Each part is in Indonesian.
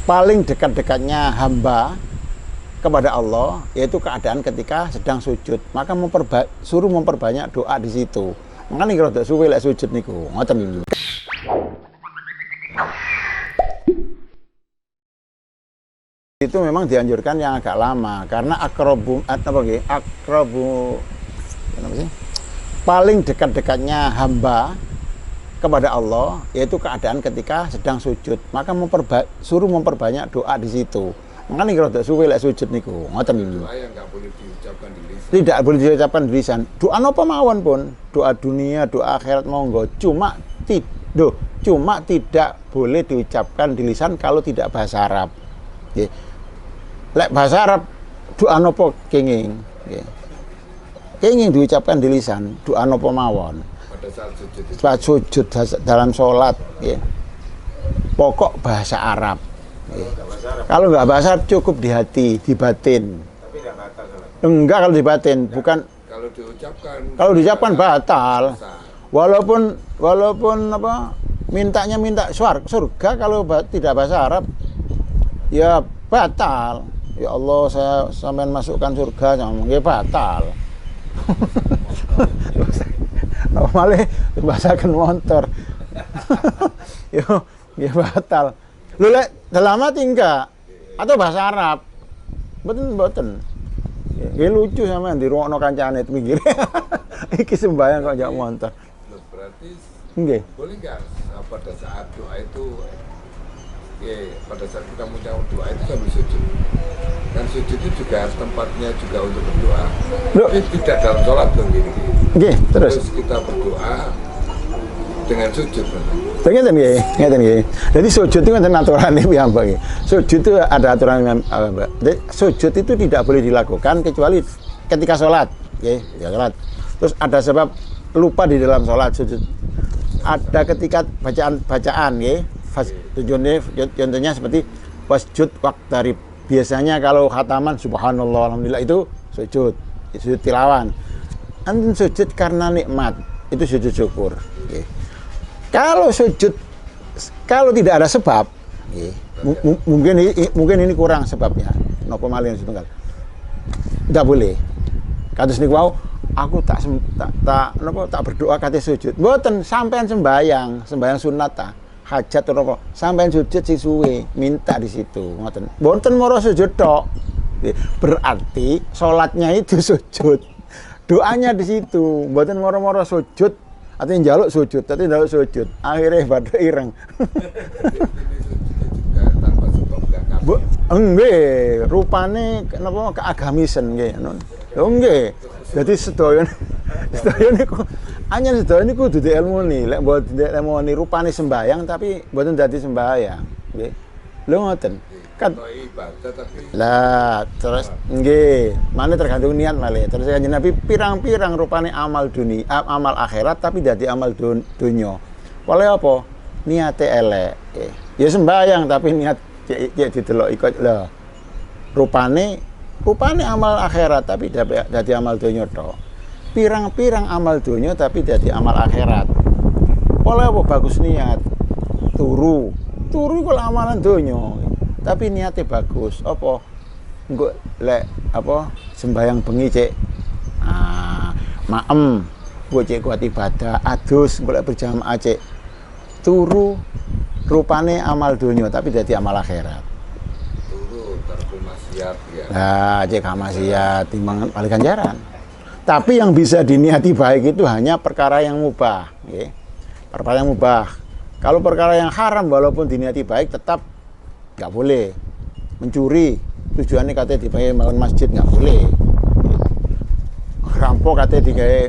paling dekat-dekatnya hamba kepada Allah yaitu keadaan ketika sedang sujud, maka suruh memperbanyak doa di situ. Makanya kalau tidak suwe lek sujud niku ngoten niku. Itu memang dianjurkan yang agak lama karena paling dekat-dekatnya hamba kepada Allah yaitu keadaan ketika sedang sujud, maka suruh memperbanyak doa di situ. Makanya kalau tidak suwe lek sujud niku ngoten niku. Doa yang nggak boleh diucapkan di lisan. Tidak boleh diucapkan di lisan. Doa napa mawon pun, doa dunia, doa akhirat monggo. Cuma tidak boleh diucapkan di lisan kalau tidak bahasa Arab. Nggih. Lek bahasa Arab doa napa kenging, nggih. Kenging diucapkan di lisan, doa napa mawon. Pada saat sujud dalam sholat, nggih. Pokok bahasa Arab. Kalau nggak bahasa Arab cukup di hati, di batin. Tapi nggak batal. Enggak kalau di batin, bukan. Kalau diucapkan batal. Walaupun apa? Minta surga kalau tidak bahasa Arab, ya batal. Ya Allah, saya sampean masukkan surga, ya batal. Malah bahasakan motor. Ya batal. Lu lek dalam hati enggak atau bahasa Arab mboten ya lucu sampean dirungokno kancane pinggir iki sembayang kok njak montor berarti nggih boleh enggak pada saat doa itu pada saat kita mengucapkan doa itu sambil sujud dan sujud itu juga tempatnya juga untuk berdoa tidak dalam sholat dong gini nggih terus kita berdoa dengan sujud. Ngeten nggih. Jadi sujud itu kan aturannya piyambak nggih. Sujud itu ada aturan Mbak. Sujud itu tidak boleh dilakukan kecuali ketika sholat, nggih, ya sholat. Terus ada sebab lupa di dalam sholat sujud. Ada ketika bacaan nggih. Contohnya seperti wasjud waqtarib. Biasanya kalau khataman subhanallah alhamdulillah itu sujud tilawan. Antum sujud karena nikmat, itu sujud syukur, nggih. Kalau tidak ada sebab, mungkin ini kurang sebabnya. Napa malih setunggal. Tidak boleh. Kados niku wau, aku tak berdoa kate sujud. Mboten sampean sembayang sunat ta. Hajat apa sampean sujud sing suwe, minta di situ, ngoten. Mboten moro sujud tok. Berarti salatnya itu sujud. Doanya di situ, mboten moro-moro sujud. Atau njaluk sujud, akhirnya pada ireng. Enggak, rupane napa keagamisen nggih. Nggih. Dadi sedaya niku anyar sedaya niku dudu ilmune. Lek mboten ilmune rupane sembayang tapi mboten dadi sembayang, nggih. Lho ngoten. Kan ibadah tapi lah terus nggih mana tergantung niat malih terus kanjeng Nabi pirang-pirang rupane amal dunia amal akhirat tapi dadi amal dunya oleh apa niate elek ya sembayang tapi niat cek didelok ikut lho rupane amal akhirat tapi dadi amal dunya tok pirang-pirang amal dunya tapi dadi amal akhirat oleh apa bagus niat turu iku amalan dunya tapi niatnya bagus apa engko lek apa sembayang bengi cek maem gue cek kuat ibadah adus engko lek berjamaah cek turu rupane amal dunia tapi dadi amal akhirat turu tarkul maksiat ya cek maksiat timbang paling ganjaran tapi yang bisa diniati baik itu hanya perkara yang mubah nggih perkara yang mubah kalau perkara yang haram walaupun diniati baik tetap nggak boleh mencuri tujuannya katanya dipakai bangun masjid nggak boleh rampok katanya digawe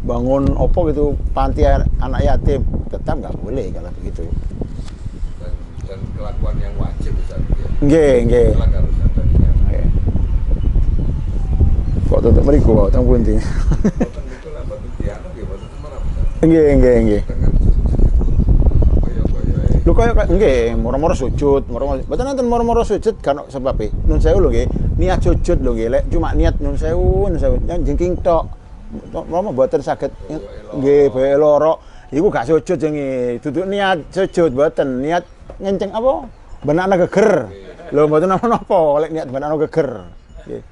bangun opo gitu panti anak yatim tetap nggak boleh kalau begitu dan kelakuan yang wajib bisa nggih kok tutup mriku teng pundi nggih lu kayak nggih moro-moro sujud mboten enten moro-moro sujud kan sebab nun sewu lho nggih niat sujud lho nggih lek cuma niat nun sewu jengking tok mama mboten saged nggih bae loro iku gak sujud jenenge duduk niat sujud mboten niat ngenceng apa benakna geger. Lho mboten napa-napa lek niat benakna geger. Nggih.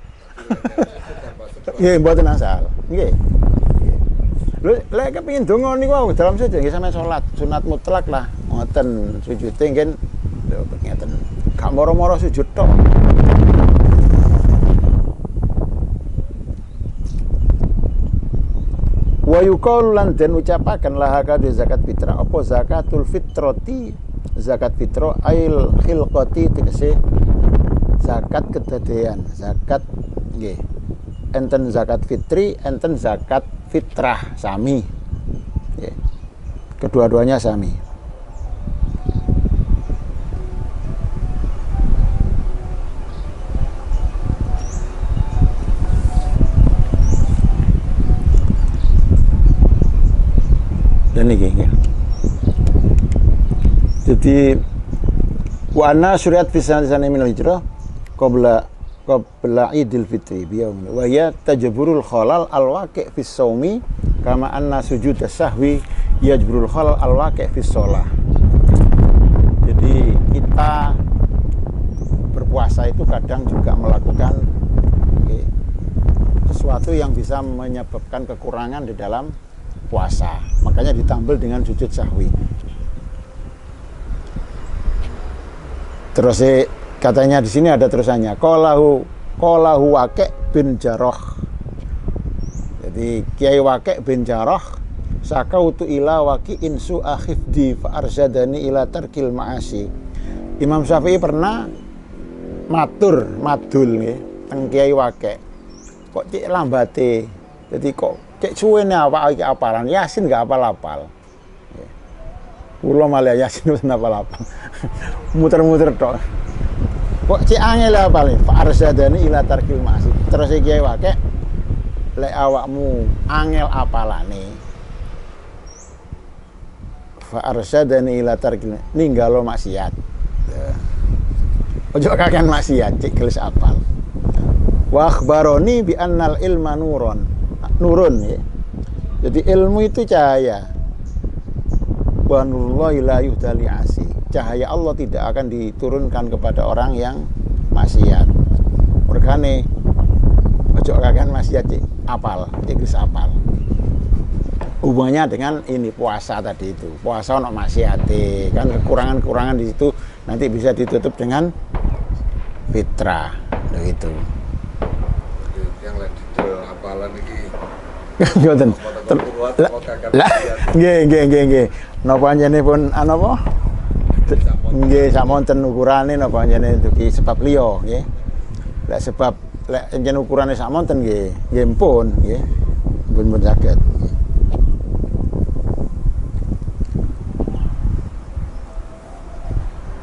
Nggih mboten asal. Nggih. Lho lek kepengin donga niku dalam sujud nggih sampeyan salat sunat mutlak lah. Ngoten sujude nggih lho ngeten. Gak moro-moro sujud tok. Wa yuqalu lan den ucapaken laha kadhe zakat fitrah apa zakatul fitrati zakat fitrah ail khilqati tegese zakat kedadean zakat nggih enten zakat fitri enten zakat fitrah sami nggih kedua-duanya sami. Dan ini jadi wana syariat fisana sana minal hijrah qabla idil fitri biyaumin wa ya tajburul khalal alwaqi fis shaumi kama anna sujud sahwi yajburul khalal alwaqi fis shalah. Jadi kita berpuasa itu kadang juga melakukan sesuatu yang bisa menyebabkan kekurangan di dalam puasa, makanya ditambal dengan sujud sahwi. Terus katanya di sini ada terusannya. Qalahu Waqi' bin Jarrah. Jadi Kiai Waqi' bin Jarrah sakautu ila Waqi'in su'a khifdi fa arsyadani ila tarkil ma'asi. Imam Syafi'i pernah madul nggih teng Kiai Waqi'. Kok cek lambate. Jadi kok cek suwene apa iki apalan Yasin gak apal-apal. Kula malah Yasin wis apal-apal. Muter-muter tok. Kok cek angel apal fa arsyadani ila tarkil ma'asi. Terus Kiai Waqi' lek awakmu angel apalane fa arsyadani ila tarkil ninggalo maksiat. Ojo kakean maksiat cek gelis apal. Wa akhbaroni bi annal ilma nurun ya. Jadi ilmu itu cahaya. Wa nurullahi la yuhdali asi. Cahaya Allah tidak akan diturunkan kepada orang yang maksiat. Mergane ojo kakean maksiat cek apal, cek gelis apal. Hubungannya dengan ini puasa tadi itu. Puasa ono maksiate, kan kekurangan-kekurangan di situ nanti bisa ditutup dengan fitrah begitu. Yang lagi hafalan iki ngoten. Lah nggih. Napa panjenengan pun apa? Nggih samonten ukurane napa panjenengan dugi sebab liya nggih. Lek sebab lek jeneng ukurane samonten nggih pun nggih. Pun saged.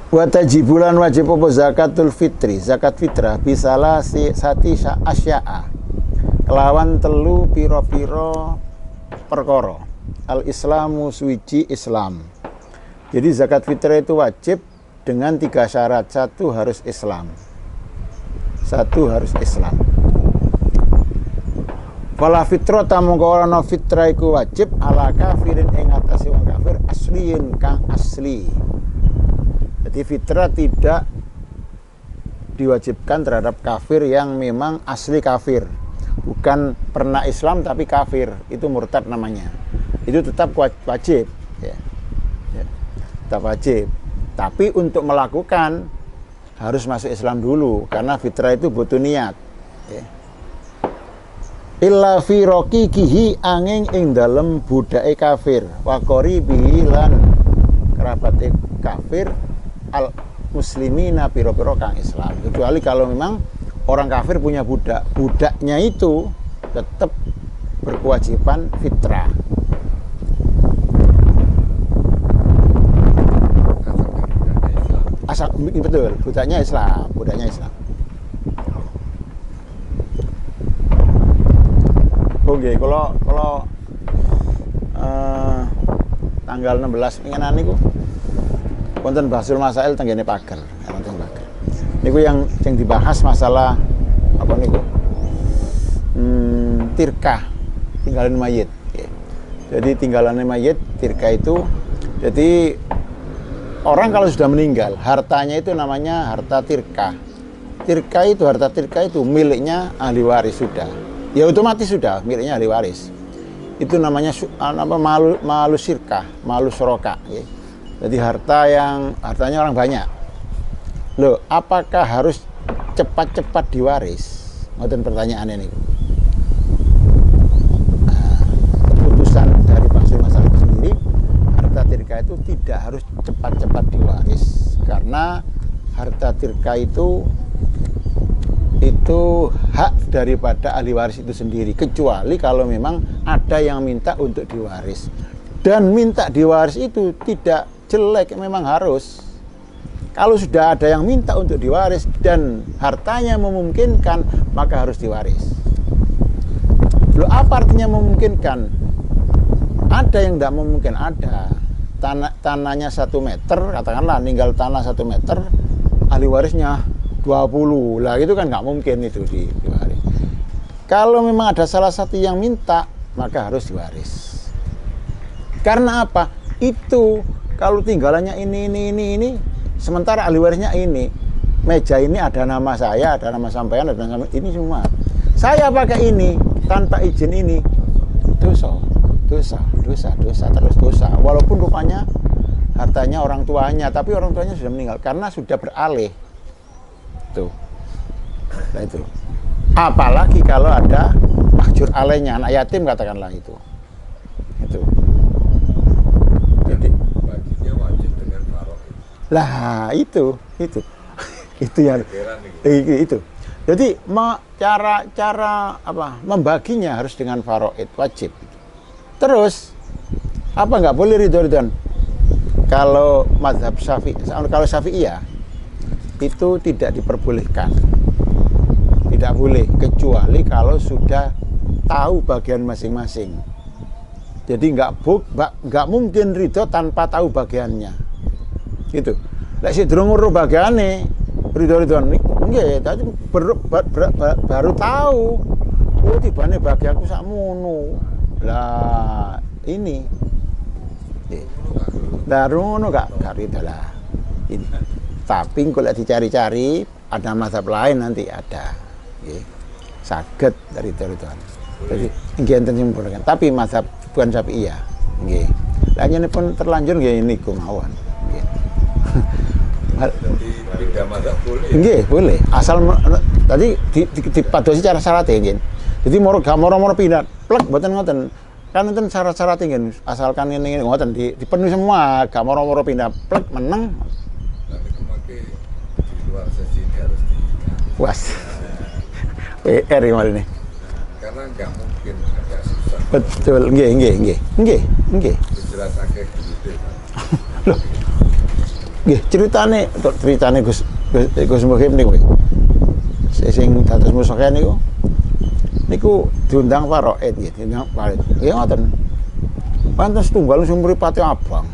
Wa tajibulan wajib apa zakatul fitri zakat fitrah bisalah sati asya'a kelawan telu piro-piro perkara al islamu suwiji Islam. Jadi zakat fitrah itu wajib dengan 3 syarat. Satu harus Islam. Fala fitrah tamungka ora ana fitrah iku wajib ala kafirin ing atase wong kafir asliin kang asli. Jadi fitrah tidak diwajibkan terhadap kafir yang memang asli kafir. Bukan pernah Islam tapi kafir, itu murtad namanya. Itu tetap wajib ya. Tetap wajib. Tapi untuk melakukan harus masuk Islam dulu karena fitrah itu butuh niat ya. Illa fi raqiqihi angin ing dalem budake kafir wa qaribihi lan kerabate kafir al muslimina piro-piro kang Islam. Kecuali kalau memang orang kafir punya budak, budaknya itu tetap berkewajiban fitrah. Asal betul, budaknya Islam. Oke, kalau tanggal 16 ingenan niku wonten Basul Masail tenggene pager, wonten pager. Niku yang dibahas masalah apa niku? Tirkah, tinggalan mayit. Jadi tinggalan mayit, tirkah itu jadi orang kalau sudah meninggal, hartanya itu namanya harta tirkah. Harta tirkah itu miliknya ahli waris sudah. Ya otomatis sudah miliknya ahli waris. Itu namanya malu sirkah, malu soroka. Ya. Jadi hartanya orang banyak. Loh, apakah harus cepat-cepat diwaris? Ngoten pertanyaan ini. Nah, keputusan dari Pak Sulman Salih sendiri, harta tirkah itu tidak harus cepat-cepat diwaris, karena harta tirkah itu hak daripada ahli waris itu sendiri, kecuali kalau memang ada yang minta untuk diwaris. Dan minta diwaris itu tidak jelek, memang harus. Kalau sudah ada yang minta untuk diwaris dan hartanya memungkinkan, maka harus diwaris. Loh, apa artinya memungkinkan? Ada yang tidak memungkinkan, ada. Tanahnya 1 meter, katakanlah ninggal tanah 1 meter, ahli warisnya 20. Lah itu kan nggak mungkin itu diwaris. Kalau memang ada salah satu yang minta, maka harus diwaris. Karena apa? Itu kalau tinggalannya ini, sementara ahli warisnya ini, meja ini ada nama saya, ada nama sampean, ada nama ini semua. Saya pakai ini tanpa izin ini, dosa, terus dosa. Walaupun rupanya hartanya orang tuanya, tapi orang tuanya sudah meninggal karena sudah beralih. Tuh. Nah itu. Apalagi kalau ada mahjur alainya, anak yatim katakanlah itu. Itu. Jadi baginya wajib dengan farok. Lah itu yang itu. Jadi cara membaginya harus dengan faraid, wajib. Terus apa nggak boleh ridho-ridhoan? Kalau mazhab kalau Syafi'iyah itu tidak diperbolehkan, tidak boleh, kecuali kalau sudah tahu bagian masing-masing. Jadi nggak mungkin ridho tanpa tahu bagiannya. Gitu. Lek sik durung weruh bagiane ridho-ridhoan nggih, tadi baru tahu. Oh, tibane bagianku sakmono. Lah ini. Lah ngono gak ridho lah. Ini. Tapi kalau dicari-cari ada mazhab lain nanti ada. Nggih. Saged dari ridho-ridhoan. Jadi nggih enten sing membolehkan, tapi mazhab bukan Syafi'iyah. Nggih. Lah pun terlanjur nggih niku mawon. Nggih. Jadi pindah mazhab boleh. Nggih, boleh. Asal tadi dipadosi cara syarat nggih. Jadi moro pindah, plek mboten ngoten. Kan enten syarat-syarat nggih. Asalkan ngene ngoten dipenuhi semua, gak moro pindah, plek meneng. Nanti kemakai di luar sesi ini harus di Was. PR ini. Karena nggak mungkin, agak susah. Betul, nggih. Jelas akeh gitu. Loh. Nggih, ceritane Gus Muhim niku. Sing dados musaken niku diundang faraid nggih, diundang faraid. Nggih ngoten. Pantes tunggal sing mripate abang.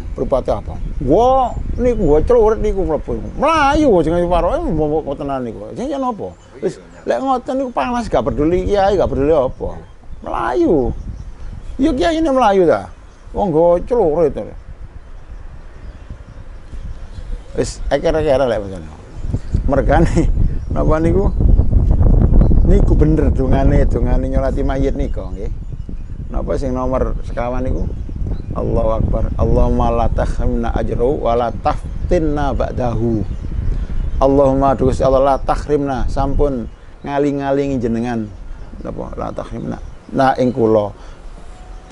Wah, niku gua celurit niku mlebu. Mlayu sing faraid mbok tenan niku. Sing yen apa? Wis lek ngoten niku panas gak peduli kiai, gak peduli apa. Melayu. Yo kiai ini melayu ta. Wong nggo celurit. Wis ekere-ekere lek ngono. Mergane napa niku? Niku bener dongane nyolati mayit nika nggih. Napa sing nomor sekawan niku? Allahu Akbar. Allahumma la tahrimna ajru wa la taftinna ba'dahu. Allahumma Gusti Allah la tahrimna, sampun ngaling-ngalingi jenengan napa la tahrimna. Nah ing kula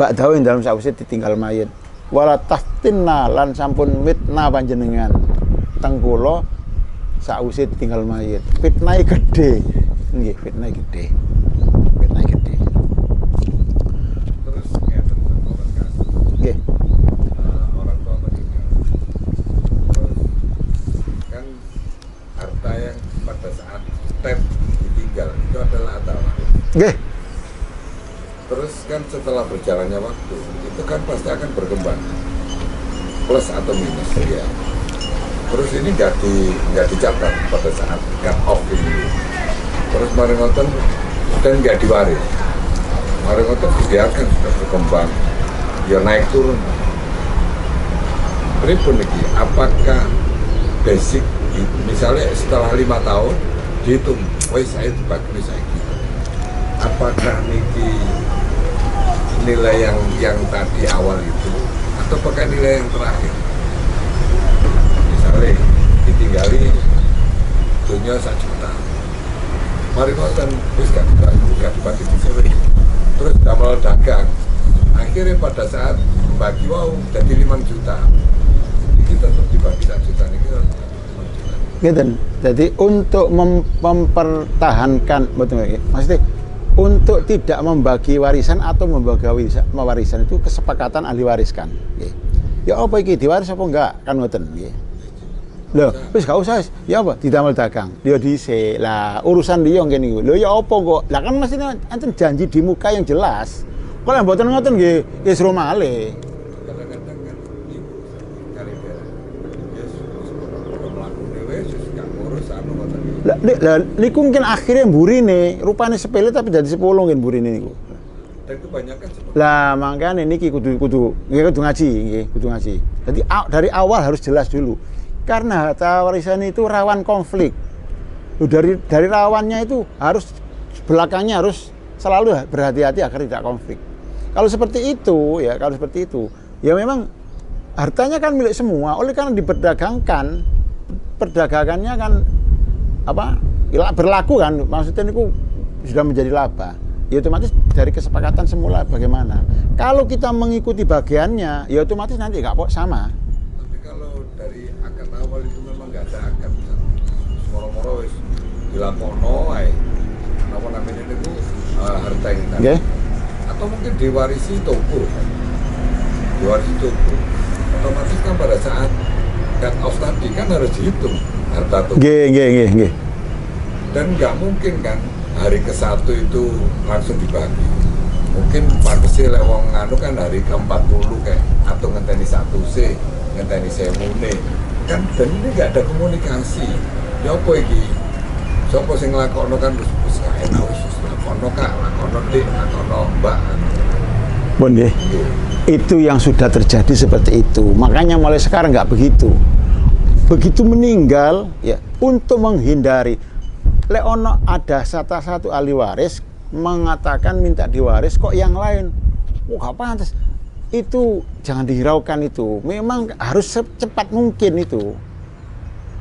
ba'dahu ing dalem sawise ditinggal mayit. Wala taftinna lan sampun mitnah panjenengan teng kula sawise ditinggal mayit. Fitnahe gedhe. Nggih, fitnahe gedhe. Terus ngeten sampeyan kasus. Nggih. Orang tua meninggal. Terus kan harta yang pada saat ditinggal itu adalah harta warisan. Nggih. Terus kan setelah berjalannya waktu itu kan pasti akan berkembang plus atau minus ya. Terus ini nggak dicatat pada saat cut off ini. Terus mari ngoten dan nggak diwaris. Mari ngoten dibiarkan sudah berkembang, ya naik turun. pripun iki? Apakah basic misalnya setelah 5 tahun dihitung, woi saya dibagi saiki. Apakah niki nilai yang tadi awal itu atau pakai nilai yang terakhir? Misalnya ditinggali dunia 1 juta. Mari ngoten wis gak dibagi di sini. Terus damel dagang. Akhirnya pada saat bagi jadi 5 juta. Ini tetap dibagi 1 juta ini kita 5 juta. Gitu. Jadi untuk mempertahankan, maksudnya untuk tidak membagi warisan atau membagi warisan itu kesepakatan ahli waris kan. Ya apa iki diwaris apa enggak kan ngoten nggih. Loh, wis gak usah ya apa didamel dagang. Dia dhisik. Lah urusan dia ngene niku. Lho ya apa kok? Lah kan mesti enten janji di muka yang jelas. Kok lek mboten ngoten nggih, ya suruh malih. Kadang-kadang kan ibu kali melakukan wis gak ngurus anu ngoten. Lah niku mungkin akhirnya mburine, rupane sepele tapi jadi 10 nggih mburine niku. Dan kebanyakan seperti Lah makanya niki kudu ngaji nggih, kudu ngaji. Jadi dari awal harus jelas dulu. Karena harta warisan itu rawan konflik. Dari rawannya itu harus belakangnya harus selalu berhati-hati agar tidak konflik. Kalau seperti itu ya memang hartanya kan milik semua. Oleh karena diperdagangkan, perdagangannya kan berlaku kan, maksudnya itu sudah menjadi laba. Ya otomatis dari kesepakatan semula bagaimana. Kalau kita mengikuti bagiannya, ya otomatis nanti nggak sama. Tapi kalau dari akad awal itu memang nggak ada akad, moro-moro wis dilakono ae. Napa namanya itu harta yang tadi. Okay. Atau mungkin diwarisi toko. Otomatis kan pada saat cut off tadi kan harus dihitung harta toko. Nggih. Dan nggak mungkin kan hari ke-1 itu langsung dibagi. Mungkin pantasnya lek wong anu kan hari ke-40 kayak atau ngenteni 1C, ngenteni 1000 kan, dan ini nggak ada komunikasi. Ya apa iki? Sopo sing nglakokno kan wis gak enak wis lakono Kak, lakono Dik, lakono Mbak. Bon nggih. Itu yang sudah terjadi seperti itu. Makanya mulai sekarang nggak begitu. Begitu meninggal ya untuk menghindari Leono ada satu ahli waris mengatakan minta diwaris kok yang lain. Oh gak pantas. Itu jangan dihiraukan itu. Memang harus secepat mungkin itu.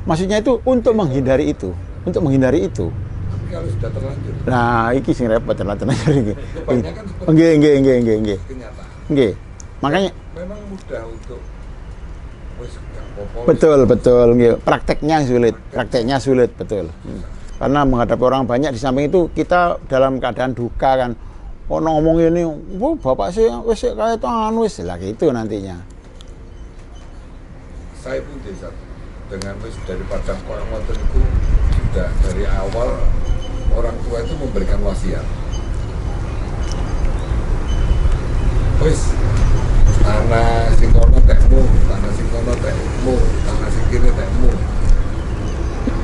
Maksudnya itu untuk menghindari itu. Tapi kalau sudah terlanjur. Nah, iki sing repot terlanjur iki. Kebanyakan seperti Nggih. kenyataan. Nggih. Makanya memang mudah untuk wis gak apa-apa. betul nggih. Prakteknya sulit, betul. Karena menghadapi orang banyak di samping itu kita dalam keadaan duka kan. Ngomong ini, "Wah, bapak sih wis kaya anu wis." Lah gitu nantinya. Saya pun desa dengan wis daripada koyo ngoten itu sudah dari awal orang tua itu memberikan wasiat. Wis tanah sing kono tekmu, tanah sing kono tekmu, tanah sing kene tekmu.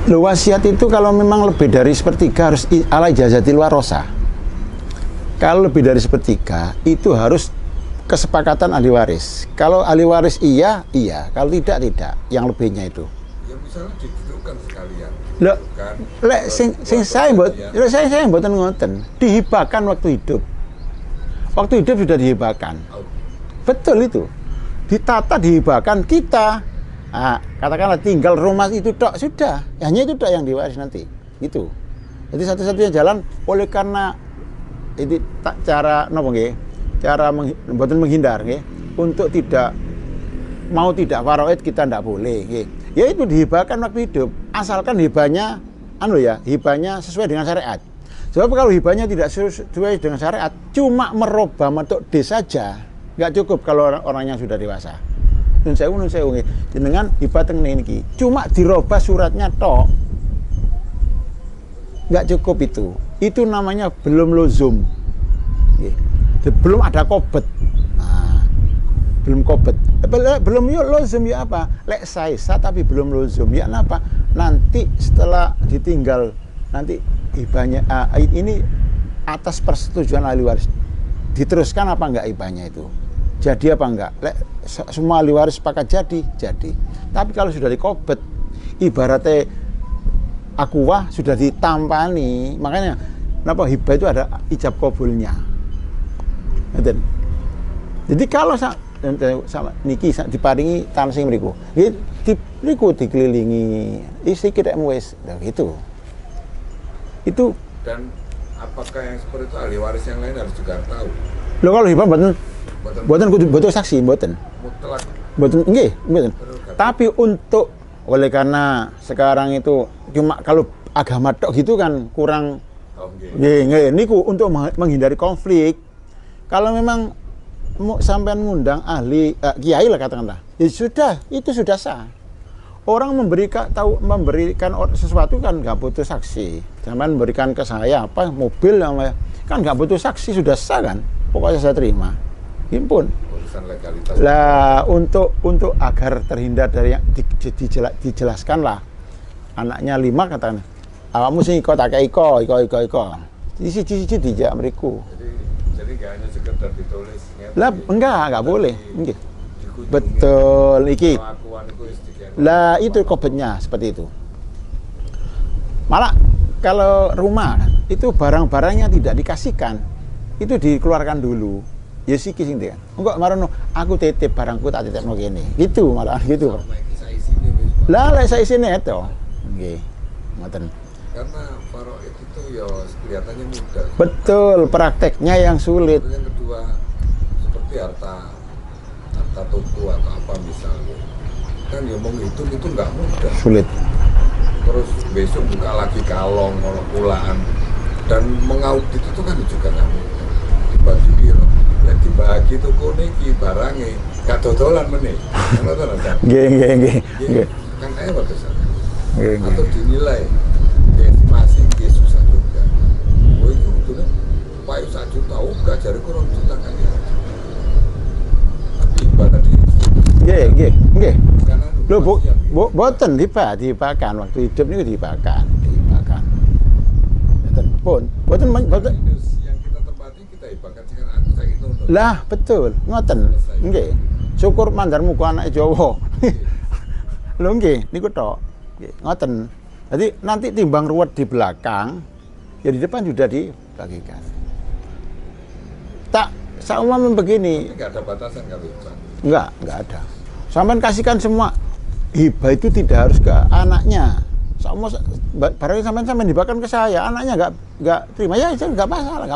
Loh, wasiat itu kalau memang lebih dari sepertiga harus ala ijazatil warosah. Kalau lebih dari sepertiga itu harus kesepakatan ahli waris. Kalau ahli waris iya, kalau tidak. Yang lebihnya itu. Ya misalnya didudukkan sekalian. Loh, lek sing saya mboten ngoten. Dihibahkan waktu hidup. Waktu hidup sudah dihibahkan. Betul itu. Ditata dihibahkan kita. Nah, katakanlah tinggal rumah itu tok sudah, hanya itu tok yang diwaris nanti, gitu. Jadi satu-satunya jalan oleh karena itu cara mboten menghindar, nggih, untuk tidak faraid kita tidak boleh, nggih. Ya itu dihibahkan waktu hidup, asalkan hibahnya hibahnya sesuai dengan syariat. Sebab kalau hibahnya tidak sesuai dengan syariat, cuma merubah bentuk D saja, nggak cukup kalau orangnya sudah dewasa. Nun sewu nggih. Jenengan hibah teng niki. Cuma dirubah suratnya tok. Enggak cukup itu. Itu namanya belum lozum. Nggih. Belum ada qobet. Nah, belum qobet. Belum yo lozum ya apa? Lek saisa tapi belum lozum. Ya napa? Nanti setelah ditinggal nanti hibahnya ini atas persetujuan ahli waris. Diteruskan apa enggak hibahnya itu? jadi apa enggak? Semua ahli waris sepakat jadi. Tapi kalau sudah dikobet, ibaratnya akuah sudah ditampani, makanya kenapa hibah itu ada ijab kabulnya. Jadi kalau sama niki diparingi tanah sing mriku, mriku dikelilingi isi kita wis gitu. Itu. Dan apakah yang seperti itu ahli waris yang lain harus juga tahu? Lo kalau hibah mboten kudu saksi, mboten. Mutlak. Mboten nggih, mboten. Tapi untuk oleh karena sekarang itu cuma kalau agama tok gitu kan kurang. Nggih, niku untuk menghindari konflik. Kalau memang sampean ngundang ahli kiai lah katakanlah, ya sudah, itu sudah sah. Orang memberikan sesuatu kan nggak butuh saksi. Sampean memberikan ke saya apa mobil kan nggak butuh saksi, sudah sah kan. Pokoknya saya terima. Impun. Urusan legalitas. Lah untuk agar terhindar dari yang dijelaskan lah. Anaknya 5 katanya. Awakmu sing iko tak iko. Siji dijak mriku. Jadi nggak hanya sekedar ditulis. Lah enggak boleh. Nggih. Betul iki. Lah itu kobetnya seperti itu. Malah kalau rumah itu barang-barangnya tidak dikasihkan, itu dikeluarkan dulu. Ya siki sing kan. Engko marono aku titip barangku tak titipno kene. Gitu malah gitu. Lah lek sak isine itu. Nggih. Ngoten. Karena faraid itu ya kelihatannya mudah. Betul, prakteknya yang sulit. Yang kedua seperti harta toko atau apa misalnya. Kan ya menghitung itu nggak mudah. Sulit. Terus besok buka lagi kalong, pulaan, dan mengaudit itu kan juga nggak mudah. Dibagi biro, yang dibagi itu koneki barangnya, gak dodolan meneh. Nggih. Kan pada sana. Atau dinilai, estimasi dia susah juga. Oh itu betul, upaya 1 juta, gak jari kurang juta kan ya. Tapi ibadah di Nggih. Lho, boten dibakan waktu hidup niku dibakan. Boten yang kita tempati kita ibakan sekarang aku saiki ngono. Lah, betul. Ngoten. Nggih. Syukur mandar muga anak Jawa. Lho nggih, niku tok. Nggih, ngoten. Jadi nanti timbang ruwet di belakang, ya di depan sudah dibagikan. Tak seumpama begini. Enggak ada batasan kalau itu. Enggak ada. Sampean kasihkan semua. Hibah itu tidak harus ke anaknya. Barangnya sampean dibagikan ke saya, anaknya enggak terima ya, enggak masalah.